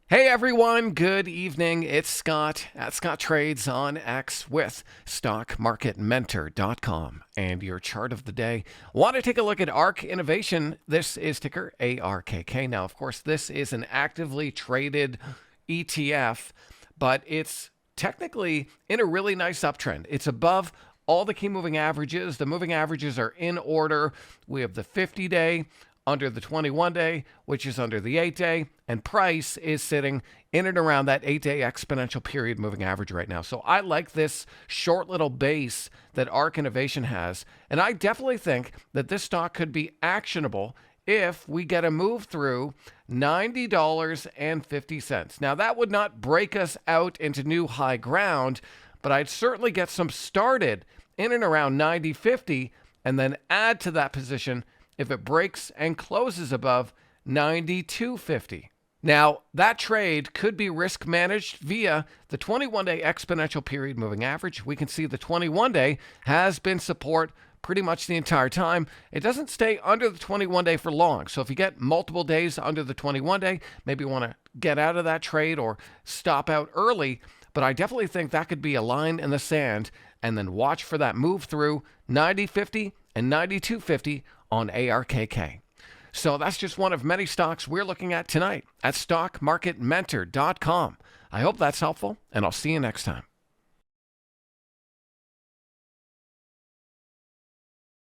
Hey everyone, good evening. It's Scott at Scott Trades on X with StockMarketMentor.com and your chart of the day. Want to take a look at ARK Innovation? This is ticker ARKK. Now, of course, this is an actively traded ETF, but it's technically in a really nice uptrend. It's above all the key moving averages. The moving averages are in order. We have the 50-day, under the 21-day, which is under the 8-day, and price is sitting in and around that 8-day exponential period moving average right now. So I like this short little base that ARK Innovation has, and I definitely think that this stock could be actionable if we get a move through $90.50. Now, that would not break us out into new high ground, but I'd certainly get some started in and around 90.50 and then add to that position if it breaks and closes above 92.50. Now, that trade could be risk managed via the 21-day exponential period moving average. We can see the 21-day has been support pretty much the entire time. It doesn't stay under the 21-day for long. So if you get multiple days under the 21-day, maybe you want to get out of that trade or stop out early. But I definitely think that could be a line in the sand, and then watch for that move through 90.50 and 92.50 on ARKK. So that's just one of many stocks we're looking at tonight at StockMarketMentor.com. I hope that's helpful, and I'll see you next time.